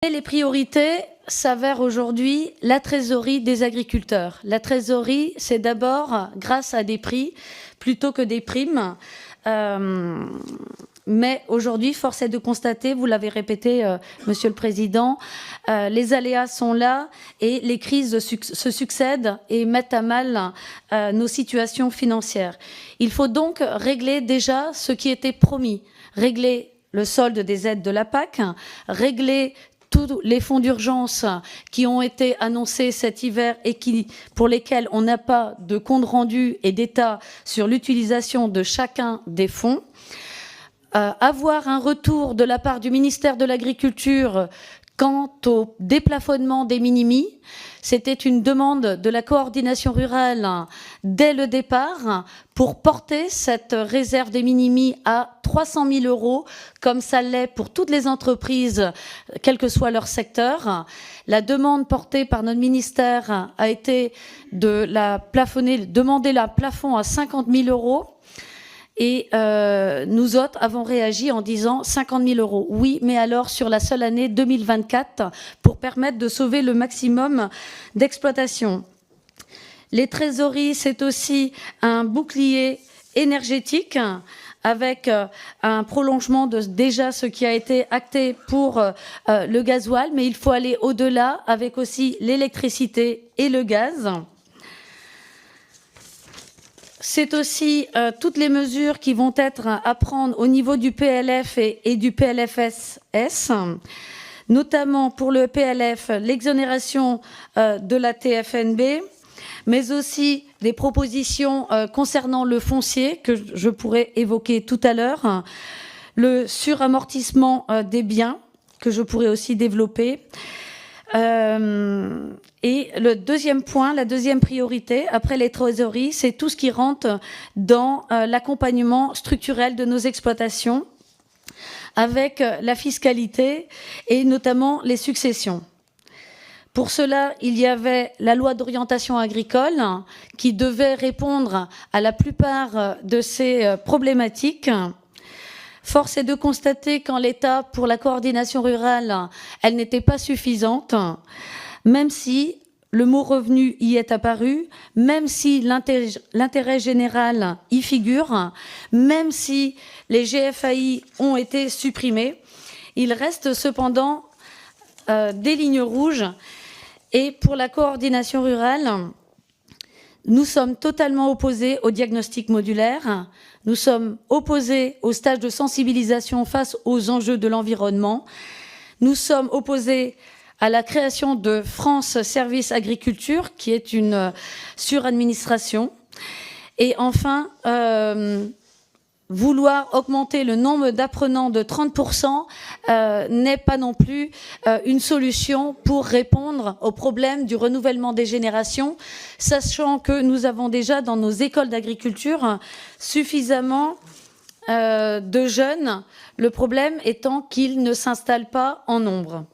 Et les priorités s'avèrent aujourd'hui la trésorerie des agriculteurs. La trésorerie, c'est d'abord grâce à des prix plutôt que des primes. Mais aujourd'hui, force est de constater, vous l'avez répété, Monsieur le Président, les aléas sont là et les crises se succèdent et mettent à mal nos situations financières. Il faut donc régler déjà ce qui était promis, régler le solde des aides de la PAC, régler tous les fonds d'urgence qui ont été annoncés cet hiver et pour lesquels on n'a pas de compte rendu et d'état sur l'utilisation de chacun des fonds. Avoir un retour de la part du ministère de l'Agriculture quant au déplafonnement des minimis. C'était une demande de la coordination rurale dès le départ pour porter cette réserve des minimis à 300 000 €, comme ça l'est pour toutes les entreprises, quel que soit leur secteur. La demande portée par notre ministère a été de demander le plafond à 50 000 €. Et nous autres avons réagi en disant 50 000 €. Oui, mais alors sur la seule année 2024 pour permettre de sauver le maximum d'exploitation. Les trésoreries, c'est aussi un bouclier énergétique avec un prolongement de déjà ce qui a été acté pour le gasoil, mais il faut aller au-delà avec aussi l'électricité et le gaz. C'est aussi toutes les mesures qui vont être à prendre au niveau du PLF et du PLFSS, notamment pour le PLF, l'exonération de la TFNB, mais aussi des propositions concernant le foncier que je pourrais évoquer tout à l'heure, le suramortissement des biens que je pourrais aussi développer. Et le deuxième point, la deuxième priorité, après les trésoreries, c'est tout ce qui rentre dans l'accompagnement structurel de nos exploitations avec la fiscalité et notamment les successions. Pour cela, il y avait la loi d'orientation agricole qui devait répondre à la plupart de ces problématiques. Force est de constater qu'en l'état, pour la coordination rurale, elle n'était pas suffisante, même si le mot revenu y est apparu, même si l'intérêt général y figure, même si les GFAI ont été supprimés, il reste cependant des lignes rouges. Et pour la coordination rurale, nous sommes totalement opposés au diagnostic modulaire. Nous sommes opposés aux stages de sensibilisation face aux enjeux de l'environnement. Nous sommes opposés à la création de France Service Agriculture, qui est une suradministration. Et enfin, vouloir augmenter le nombre d'apprenants de 30% n'est pas non plus une solution pour répondre au problème du renouvellement des générations, sachant que nous avons déjà dans nos écoles d'agriculture suffisamment de jeunes, le problème étant qu'ils ne s'installent pas en nombre.